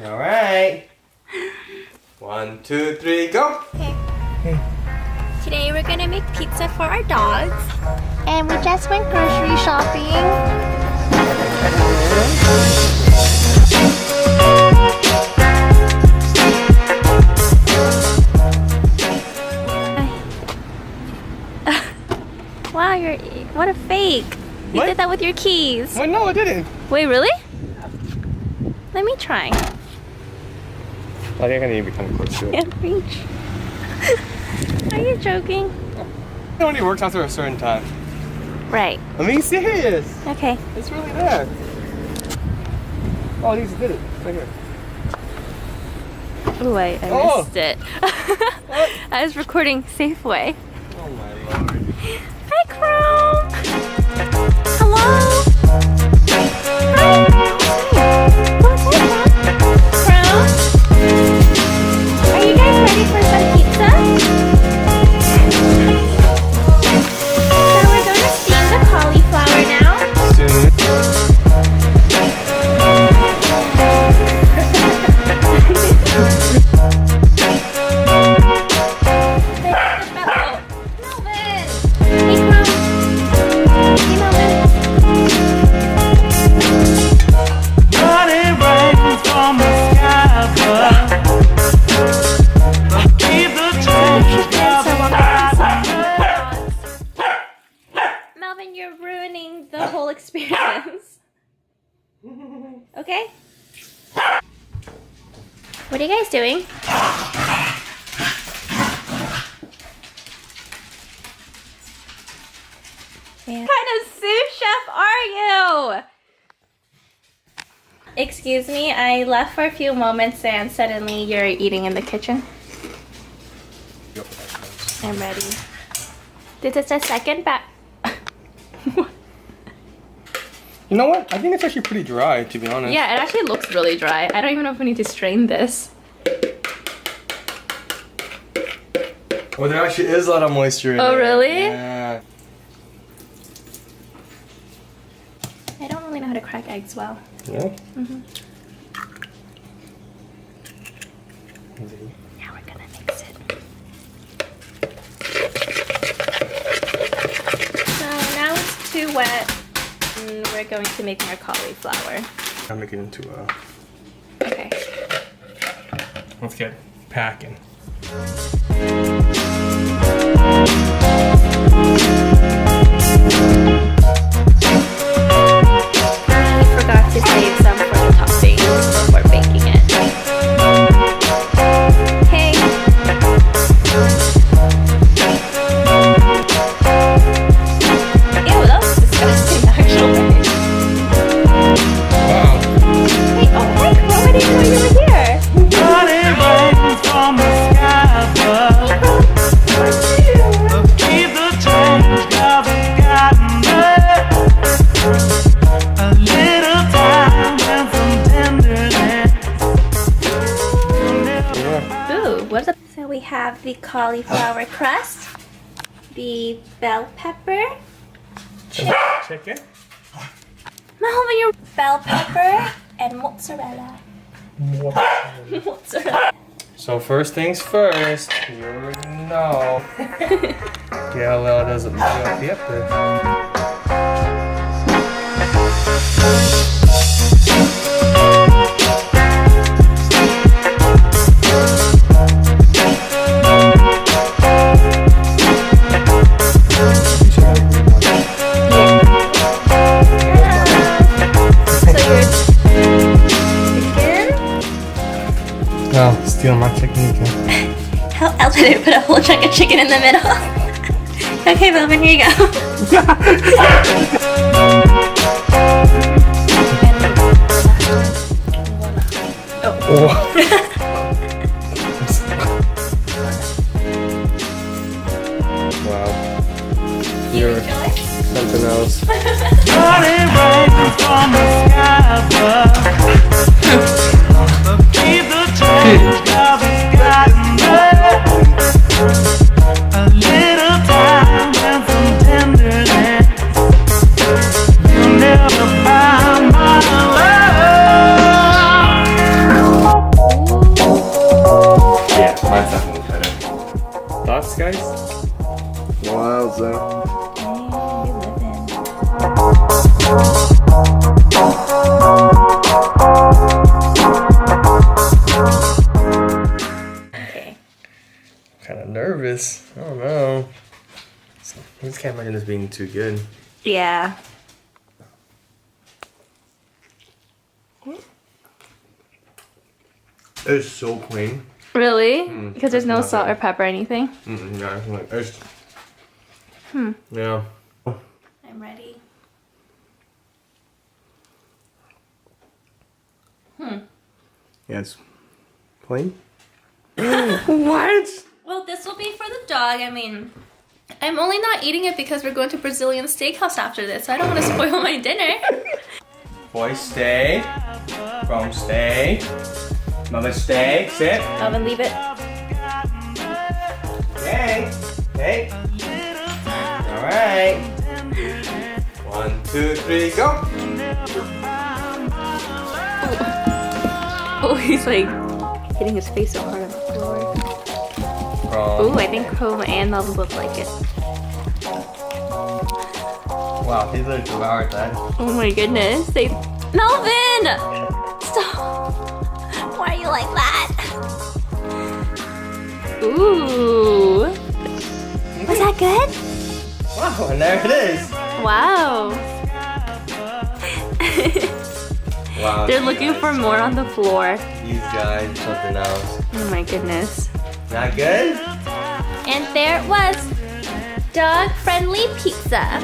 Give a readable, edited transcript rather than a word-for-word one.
All right. 1, 2, 3, go. Okay. Today we're gonna make pizza for our dogs. And we just went grocery shopping. Wow, what a fake. You did that with your keys. Wait, no, I didn't. Wait, really? Let me try. I think I need to be kind of close to it. Can't reach. Are you joking? It only works after a certain time. Right. I'm being serious. Okay. It's really there. Oh, these did it. Right here. Ooh, I missed it. I was recording Safeway. Oh my lord. Hi, Chrome. Hello. Hi. Go outside, Chrome. Are you guys ready for some pizza? So we're going to steam the cauliflower now. Soon. Melvin, you're ruining the whole experience. Okay? What are you guys doing? What kind of sous chef are you? Excuse me, I left for a few moments and suddenly you're eating in the kitchen. I'm ready. This is the second batch. You know what? I think it's actually pretty dry, to be honest. Yeah, it actually looks really dry. I don't even know if we need to strain this. Well, there actually is a lot of moisture in Oh, there. really? Yeah. I don't really know how to crack eggs well. Yeah? Mm-hmm. Now we're gonna mix it. So now it's too wet. And we're going to make our cauliflower. I'm making it into a... Okay. Let's get packing. I forgot to save some for the toppings before baking it. Okay. Ew, that was disgusting actually. Wow. Wait, oh hi, Chloe, I didn't know you were here. Ooh, what's up? So we have the cauliflower crust, the bell pepper, Chicken? Melvin, your bell pepper, and mozzarella. Mozzarella. So first things first, you already know. Get a little of the pepper. Oh, steal my chicken again. How else would I put a whole chunk of chicken in the middle? Okay, Melvin, here you go. Oh. Wow. You're something else. can't imagine this being too good. Yeah. It's so plain. Really? Because there's no nothing. salt or pepper or anything? Yeah, it's like it's. Yeah. I'm ready. Yeah, it's plain. What? Well, this will be for the dog. I mean, I'm only not eating it because we're going to Brazilian steakhouse after this, so I don't want to spoil my dinner. Boy, stay. Rome, stay. Mother, stay. Sit. Oven, leave it. Okay. Okay. All right. 1, 2, 3, go. Oh, he's like hitting his face so hard on the floor. Oh, I think Chrome and Melvin both like it. Wow, he's literally devoured that. Oh my goodness. Melvin! Stop! Why are you like that? Ooh. Was that good? Wow, and there it is. Wow. Wow. They're looking for more on the floor. These guys, something else. Oh my goodness. Not good? And there it was. Dog-friendly pizza.